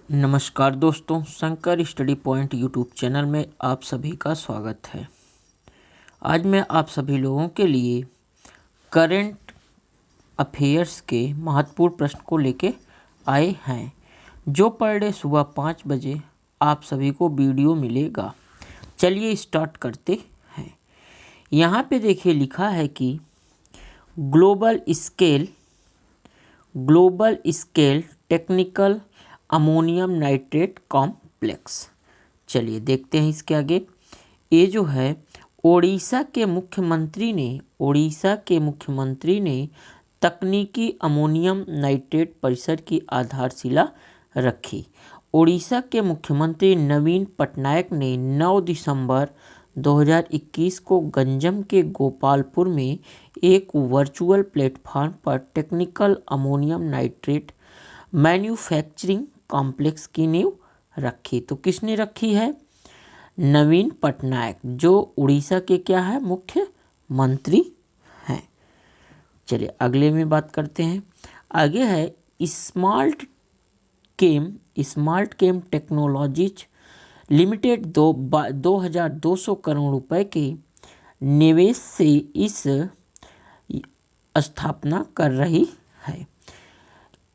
नमस्कार दोस्तों, Shankar study point YouTube channel में आप सभी का स्वागत है। आज मैं आप सभी लोगों के लिए करंट अफेयर्स के महत्वपूर्ण प्रश्न को लेके आए हैं, जो पर डे सुबह 5 बजे आप सभी को वीडियो मिलेगा। चलिए स्टार्ट करते हैं। यहाँ पे देखिए लिखा है कि global scale technical ammonium nitrate complex. चलिए देखते हैं इसके आगे। ये जो है ओडिशा के मुख्यमंत्री ने तकनीकी अमोनियम नाइट्रेट परिसर की आधारशिला रखी। ओडिशा के मुख्यमंत्री नवीन पटनायक ने 9 दिसंबर 2021 को गंजम के गोपालपुर में एक वर्चुअल प्लेटफॉर्म पर technical ammonium nitrate manufacturing complex की नींव रखी। तो किसने रखी है? नवीन पटनायक, जो उड़ीसा के क्या है, मुख्यमंत्री हैं। चलिए अगले में बात करते हैं। आगे है स्मार्ट केम टेक्नोलॉजीज लिमिटेड 2200 करोड़ रुपए के निवेश से इस स्थापना कर रही है।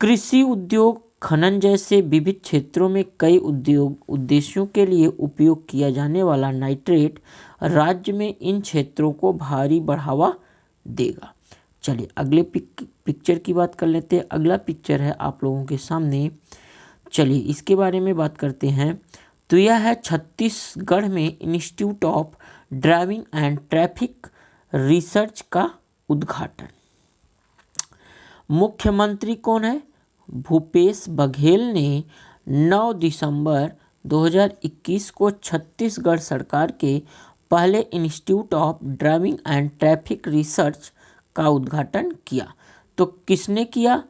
कृषि उद्योग, खनन जैसे विविध क्षेत्रों में कई उद्देश्यों के लिए उपयोग किया जाने वाला नाइट्रेट राज्य में इन क्षेत्रों को भारी बढ़ावा देगा। चलिए अगले पिक्चर की बात कर लेते हैं। अगला पिक्चर है आप लोगों के सामने। चलिए इसके बारे में बात करते हैं। तो यह है छत्तीसगढ़ में institute of driving and traffic research का उद्घाटन। मुख्यमंत्री कौन है? भूपेश बघेल ने 9 दिसंबर 2021 को छत्तीसगढ़ सरकार के पहले institute of driving and traffic research का उद्घाटन किया। तो किसने किया?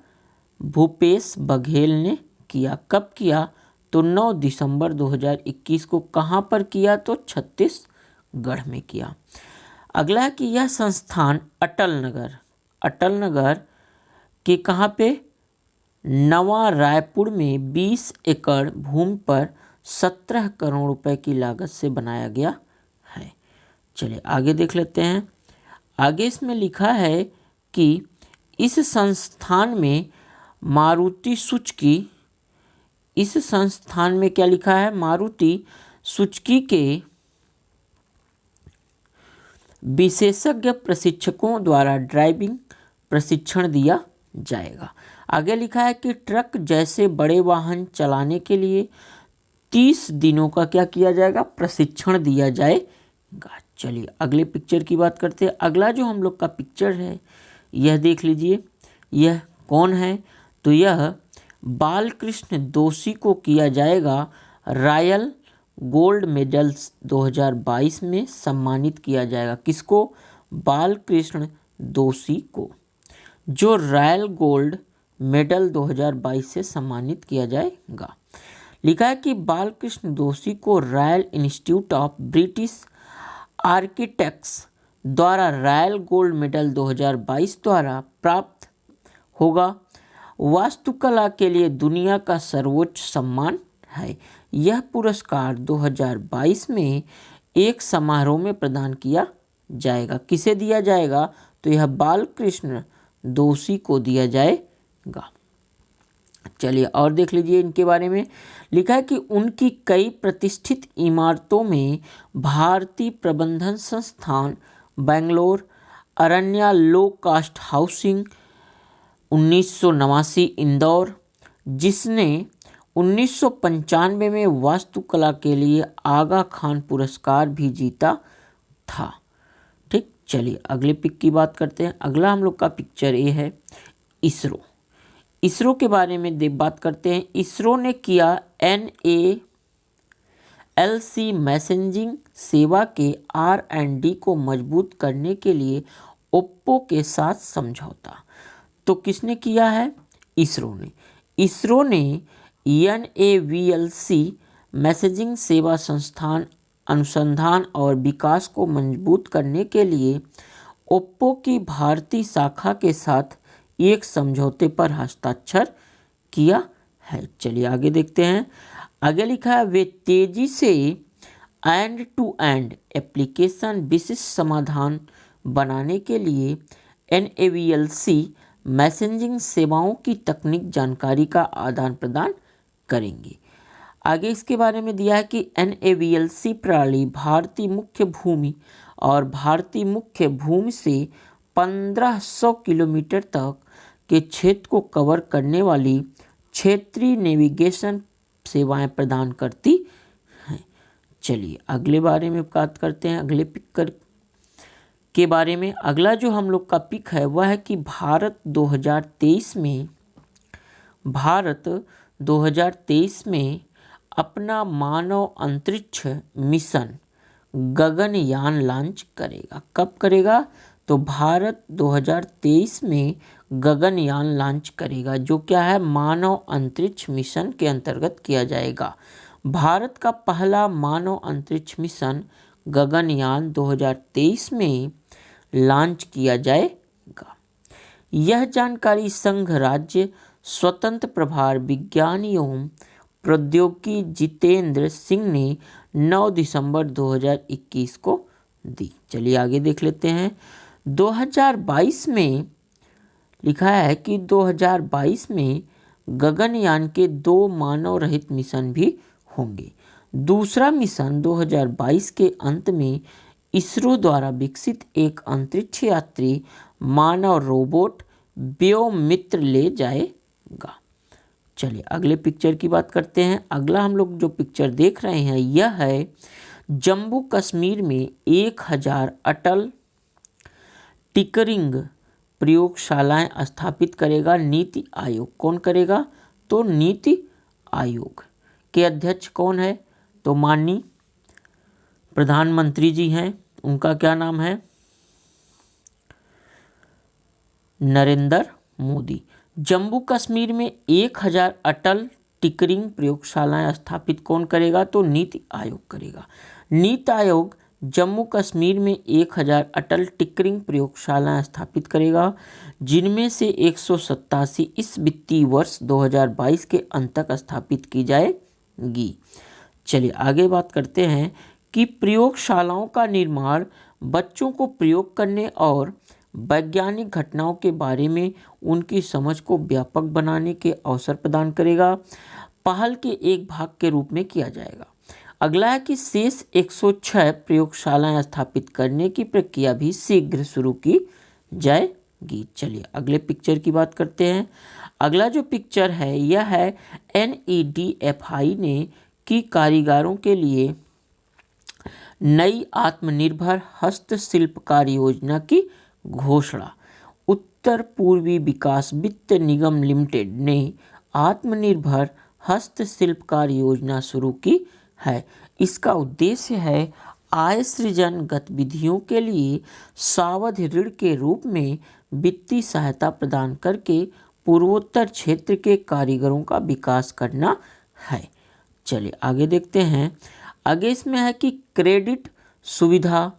भूपेश बघेल ने किया। कब किया? तो 9 दिसंबर 2021 को। कहाँ पर किया? तो छत्तीसगढ़ में किया। अगला है कि यह संस्थान अटल नगर के कहाँ पे? नवा रायपुर में 20 एकड़ भूमि पर 17 करोड़ रुपए की लागत से बनाया गया है। चलिए आगे देख लेते हैं। आगे इसमें लिखा है कि इस संस्थान में क्या लिखा है? मारुति सुजुकी के विशेषज्ञ प्रशिक्षकों द्वारा ड्राइविंग प्रशिक्षण दिया जाएगा। आगे लिखा है कि ट्रक जैसे बड़े वाहन चलाने के लिए 30 दिनों का क्या किया जाएगा? प्रशिक्षण दिया जाएगा। चलिए अगले पिक्चर की बात करते हैं। अगला जो हम लोग का पिक्चर है यह देख लीजिए। यह कौन है? तो यह बालकृष्ण दोषी को किया जाएगा रॉयल गोल्ड मेडल्स 2022 में सम्मानित किया जाएगा। किसको? बालकृष्ण दोषी को, जो रॉयल गोल्ड मेडल 2022 से सम्मानित किया जाएगा। लिखा है कि बालकृष्ण दोषी को royal institute of British architects द्वारा रॉयल गोल्ड मेडल 2022 द्वारा प्राप्त होगा। वास्तुकला के लिए दुनिया का सर्वोच्च सम्मान है। यह पुरस्कार 2022 में एक समारोह में प्रदान किया जाएगा। किसे दिया जाएगा? तो यह बालकृष्ण दोषी को दिया जाएगा। चलिए और देख लीजिए इनके बारे में। लिखा है कि उनकी कई प्रतिष्ठित इमारतों में भारतीय प्रबंधन संस्थान बेंगलोर, अरण्या लो कास्ट हाउसिंग 1989 इंदौर, जिसने 1995 में वास्तुकला के लिए आगा खान पुरस्कार भी जीता था। ठीक, चलिए अगले पिक की बात करते हैं। अगला हम लोग का पिक्चर ये है इसरो के बारे में बात करते हैं। इसरो ने किया NALC मैसेजिंग सेवा के R&D को मजबूत करने के लिए ओप्पो के साथ समझौता। तो किसने किया है? इसरो ने NAVLC मैसेजिंग सेवा संस्थान अनुसंधान और विकास को मजबूत करने के लिए ओप्पो की भारतीय शाखा के साथ एक समझौते पर हस्ताक्षर किया है। चलिए आगे देखते हैं। आगे लिखा है वे तेजी से एंड टू एंड एप्लीकेशन विशिष्ट समाधान बनाने के लिए NAVLC मैसेजिंग सेवाओं की तकनीक जानकारी का आदान प्रदान करेंगे। आगे इसके बारे में दिया है कि NAVLC प्रणाली भारतीय मुख्य भूमि और भारतीय मुख्य भूमि से 1500 किलोमीटर तक के क्षेत्र को कवर करने वाली क्षेत्रीय नेविगेशन सेवाएं प्रदान करती हैं। चलिए अगले बारे में बात करते हैं, अगले पिक के बारे में। अगला जो हम लोग का पिक है वह है कि भारत 2023 में अपना मानव अंतरिक्ष मिशन गगनयान लॉन्च करेगा। कब करेगा? तो भारत 2023 में गगनयान लॉन्च करेगा, जो क्या है, मानव अंतरिक्ष मिशन के अंतर्गत किया जाएगा। भारत का पहला मानव अंतरिक्ष मिशन गगनयान 2023 में लॉन्च किया जाएगा। यह जानकारी संघ राज्य स्वतंत्र प्रभार विज्ञान एवं प्रौद्योगिकी जितेंद्र सिंह ने 9 दिसंबर 2021 को दी। चलिए आगे देख लेते हैं। 2022 में लिखा है कि 2022 में गगनयान के 2 मानव रहित मिशन भी होंगे। दूसरा मिशन 2022 के अंत में इसरो द्वारा विकसित एक अंतरिक्ष यात्री मानव रोबोट व्योममित्र ले जाएगा। चलिए अगले पिक्चर की बात करते हैं। अगला हम लोग जो पिक्चर देख रहे हैं यह है जम्मू कश्मीर में 1000 अटल टिकरिंग प्रयोगशालाएं स्थापित करेगा नीति आयोग। कौन करेगा? तो नीति आयोग के अध्यक्ष कौन है? तो माननीय प्रधानमंत्री जी हैं। उनका क्या नाम है? नरेंद्र मोदी। जम्मू कश्मीर में 1000 अटल टिकरिंग प्रयोगशालाएं स्थापित कौन करेगा? तो नीति आयोग करेगा। नीति आयोग जम्मू कश्मीर में 1000 अटल टिकरिंग प्रयोगशालाएं स्थापित करेगा, जिनमें से 187 इस वित्तीय वर्ष 2022 के अंत तक स्थापित की जाएगी। चलिए आगे बात करते हैं कि प्रयोगशालाओं का निर्माण बच्चों को प्रयोग करने और वैज्ञानिक घटनाओं के बारे में उनकी समझ को व्यापक बनाने के अवसर प्रदान करेगा। पहल के एक भाग के रूप में किया जाएगा। अगला है कि शेष 106 प्रयोगशालाएं स्थापित करने की प्रक्रिया भी शीघ्र शुरू की जाएगी। चलिए अगले पिक्चर की बात करते हैं। अगला जो पिक्चर है यह है NEDFI ने की कारीगरों के लिए नई आत्मनिर्भर हस्तशिल्पकार योजना की घोषणा। उत्तर पूर्वी विकास वित्त निगम लिमिटेड ने आत्मनिर्भर हस्तशिल्पकार योजना शुरू की है। इसका उद्देश्य है आय सृजन गतिविधियों के लिए सावधि ऋण के रूप में वित्तीय सहायता प्रदान करके पूर्वोत्तर क्षेत्र के कारीगरों का विकास करना है। चलिए आगे देखते हैं। आगे इसमें है कि क्रेडिट सुविधा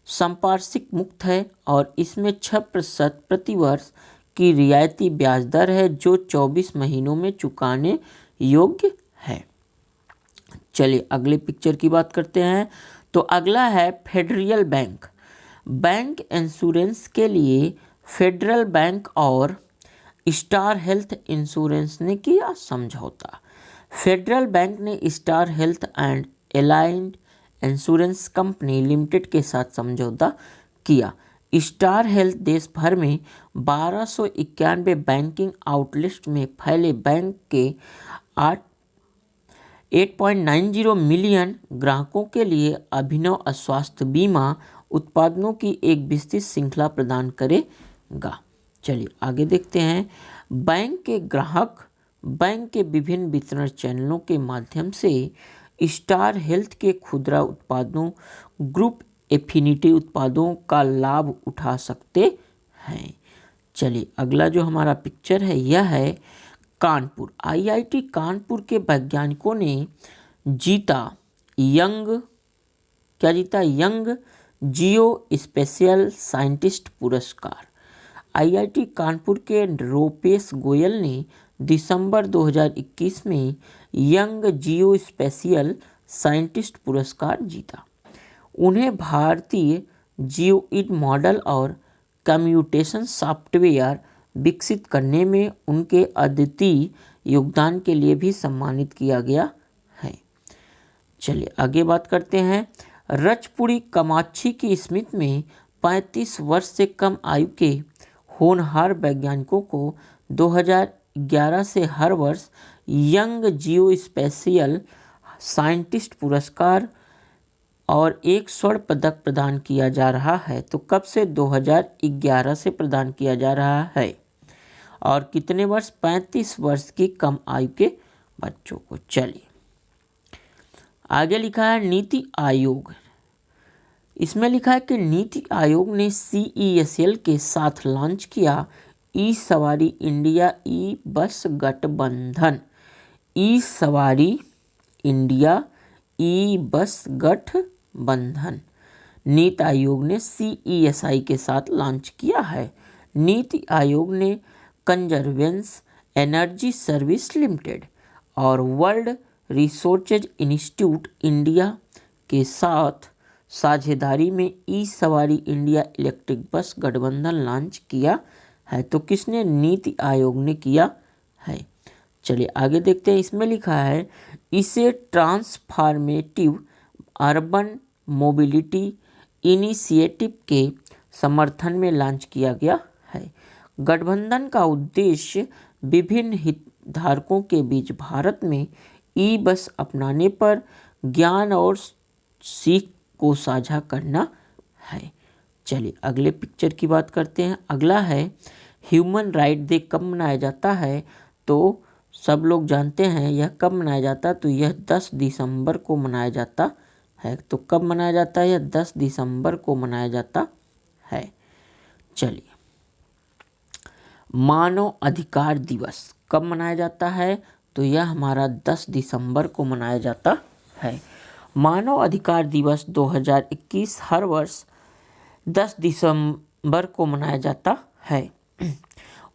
संपार्श्विक मुक्त है और इसमें 6% प्रतिवर्ष की रियायती ब्याज दर है, जो 24 महीनों में चुकाने योग्य है। चलिए अगले पिक्चर की बात करते हैं। तो अगला है फेडरल बैंक। बैंक इंश्योरेंस के लिए फेडरल बैंक और स्टार हेल्थ इंश्योरेंस ने किया समझौता। फेडरल बैंक ने star health and aligned insurance company limited के साथ समझौता किया। स्टार हेल्थ देश भर में 1291 बैंकिंग आउटलेट्स में फैले बैंक के 8.90 मिलियन ग्राहकों के लिए अभिनव स्वास्थ्य बीमा उत्पादों की एक विस्तृत श्रृंखला प्रदान करेगा। चलिए आगे देखते हैं। बैंक के ग्राहक बैंक के विभिन्न वितरण चैनलों के माध्यम से स्टार हेल्थ के खुदरा उत्पादों, ग्रुप एफिनिटी उत्पादों का लाभ उठा सकते हैं। चलिए अगला जो हमारा पिक्चर है यह है कानपुर। IIT कानपुर के वैज्ञानिकों ने यंग जियो स्पेशल साइंटिस्ट पुरस्कार। IIT कानपुर के रूपेश गोयल ने दिसंबर 2021 में यंग जियोस्पेशियल साइंटिस्ट पुरस्कार जीता। उन्हें भारतीय जियोइड मॉडल और कम्यूटेशन सॉफ्टवेयर विकसित करने में उनके अद्वितीय योगदान के लिए भी सम्मानित किया गया है। चलिए आगे बात करते हैं। रजपुरी कामाक्षी की स्मृति में 35 वर्ष से कम आयु के होनहार वैज्ञानिकों को 2011 से हर वर्ष यंग जियोस्पेशियल साइंटिस्ट पुरस्कार और एक स्वर्ण पदक प्रदान किया जा रहा है। तो कब से? 2011 से प्रदान किया जा रहा है। और कितने वर्ष? 35 वर्ष की कम आयु के बच्चों को। चलिए आगे लिखा है नीति आयोग। इसमें लिखा है कि नीति आयोग ने CESL के साथ लॉन्च किया ई सवारी इंडिया ई बस गठबंधन। ई सवारी इंडिया ई बस गठबंधन नीति आयोग ने CESI के साथ लॉन्च किया है। नीति आयोग ने कंजर्वेंस एनर्जी सर्विस लिमिटेड और वर्ल्ड रिसोर्सेज इंस्टीट्यूट इंडिया के साथ साझेदारी में ई सवारी इंडिया इलेक्ट्रिक बस गठबंधन लॉन्च किया है। तो किसने? नीति आयोग ने किया है। चलिए आगे देखते हैं। इसमें लिखा है इसे ट्रांसफॉर्मेटिव अर्बन मोबिलिटी इनिशिएटिव के समर्थन में लॉन्च किया गया है। गठबंधन का उद्देश्य विभिन्न हितधारकों के बीच भारत में ई बस अपनाने पर ज्ञान और सीख को साझा करना है। चलिए अगले पिक्चर की बात करते हैं। अगला है ह्यूमन राइट डे कब मनाया जाता है? तो सब लोग जानते हैं यह कब मनाया जाता है। तो यह 10 दिसंबर को मनाया जाता है। तो कब मनाया जाता है? यह 10 दिसंबर को मनाया जाता है। चलिए मानव अधिकार दिवस कब मनाया जाता है? तो यह हमारा 10 दिसंबर को मनाया जाता है। मानव अधिकार दिवस 2021 हर वर्ष 10 दिसंबर को मनाया जाता है।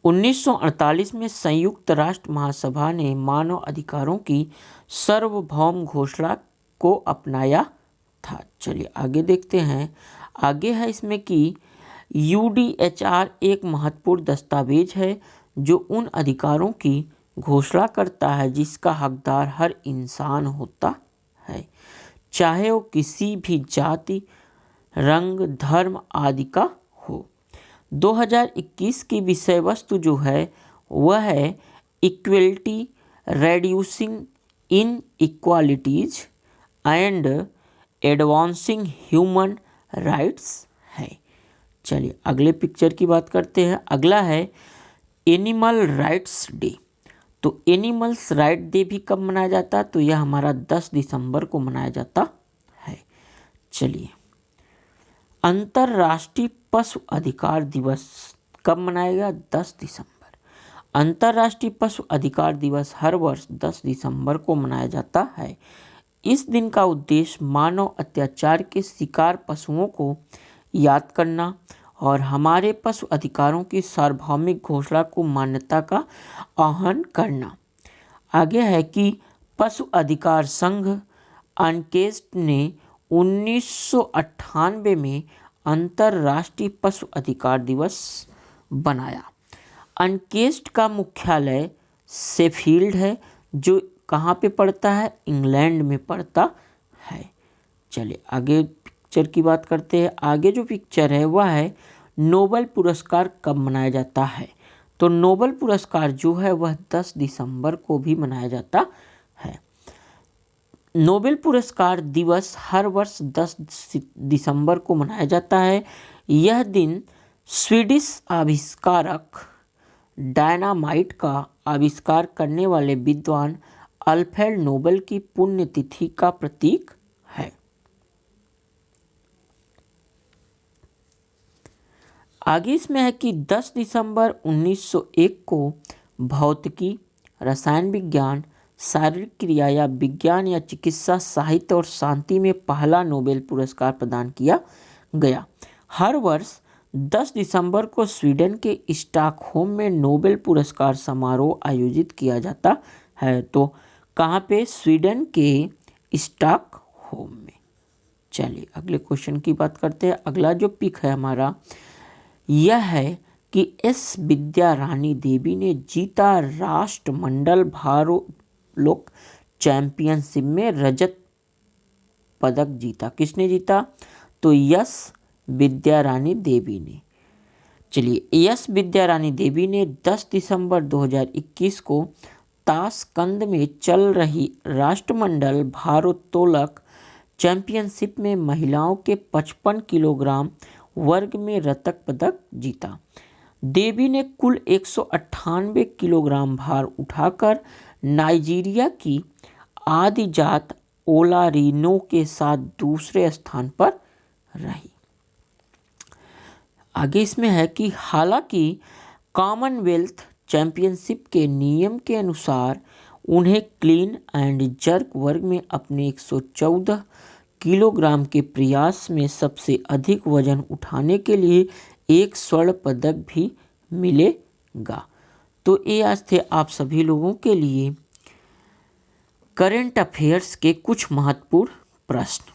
1948 में संयुक्त राष्ट्र महासभा ने मानव अधिकारों की सार्वभौम घोषणा को अपनाया था। चलिए आगे देखते हैं। आगे है इसमें कि UDHR एक महत्वपूर्ण दस्तावेज है जो उन अधिकारों की घोषणा करता है जिसका हकदार हर इंसान होता है, चाहे वो किसी भी जाति, रंग, धर्म आदि का हो। 2021 की विषय वस्तु जो है वह है equality, reducing inequalities and advancing human rights है। चलिए अगले पिक्चर की बात करते हैं। अगला है एनिमल राइट्स डे। तो एनिमल्स राइट डे भी कब मनाया जाता है? तो यह हमारा 10 दिसंबर को मनाया जाता है। चलिए अंतर्राष्ट्रीय पशु अधिकार दिवस कब मनाएगा? 10 दिसंबर। अंतर्राष्ट्रीय पशु अधिकार दिवस हर वर्ष 10 दिसंबर को मनाया जाता है। इस दिन का उद्देश्य मानव अत्याचार के शिकार पशुओं को याद करना और हमारे पशु अधिकारों की सार्वभौमिक घोषणा को मान्यता का आह्वान करना। आगे है कि पशु अधिकार संघ अनकेस्ट ने 1998 में अंतर्राष्ट्रीय पशु अधिकार दिवस बनाया। अनकेस्ट का मुख्यालय शेफील्ड है जो कहाँ पे पड़ता है? इंग्लैंड में पड़ता है। चलिए आगे पिक्चर की बात करते हैं। आगे जो पिक्चर है वह है नोबेल पुरस्कार कब मनाया जाता है? तो नोबेल पुरस्कार जो है वह 10 दिसंबर को भी मनाया जाता है। नोबेल पुरस्कार दिवस हर वर्ष 10 दिसंबर को मनाया जाता है। यह दिन स्वीडिश आविष्कारक डायनामाइट का आविष्कार करने वाले विद्वान अल्फ्रेड नोबेल की पुण्यतिथि का प्रतीक है। आगे इसमें है कि 10 दिसंबर 1901 को भौतिकी, रसायन विज्ञान, शारीरिक क्रिया या विज्ञान या चिकित्सा, साहित्य और शांति में पहला नोबेल पुरस्कार प्रदान किया गया। हर वर्ष 10 दिसंबर को स्वीडन के स्टॉकहोम में नोबेल पुरस्कार समारोह आयोजित किया जाता है। तो कहाँ पे? स्वीडन के स्टॉकहोम में। चलिए अगले क्वेश्चन की बात करते हैं। अगला जो पिक है हमारा यह है कि एस विद्या रानी देवी ने जीता राष्ट्रमंडल भारोत्तोलक चैंपियनशिप में रजत पदक जीता। किसने जीता? तो यस विद्या रानी देवी ने। चलिए यस विद्या रानी देवी ने 10 दिसंबर 2021 को ताशकंद में चल रही राष्ट्रमंडल भारोत्तोलक चैंपियनशिप में महिलाओं के 55 किलोग्राम वर्ग में रजत पदक जीता। देवी ने कुल 198 किलोग्राम भार उठाकर नाइजीरिया की आदिजात ओलारिनो के साथ दूसरे स्थान पर रही। आगे इसमें है कि हालांकि कॉमनवेल्थ चैंपियनशिप के नियम के अनुसार उन्हें क्लीन एंड जर्क वर्ग में अपने 114 किलोग्राम के प्रयास में सबसे अधिक वजन उठाने के लिए एक स्वर्ण पदक भी मिलेगा। तो ये आज थे आप सभी लोगों के लिए करंट अफेयर्स के कुछ महत्वपूर्ण प्रश्न।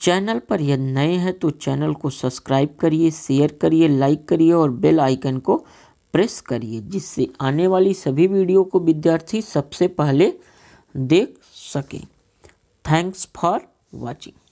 चैनल पर यदि नए हैं तो चैनल को सब्सक्राइब करिए, शेयर करिए, लाइक करिए और बेल आइकन को प्रेस करिए, जिससे आने वाली सभी वीडियो को विद्यार्थी सबसे पहले देख सकें। Thanks for watching.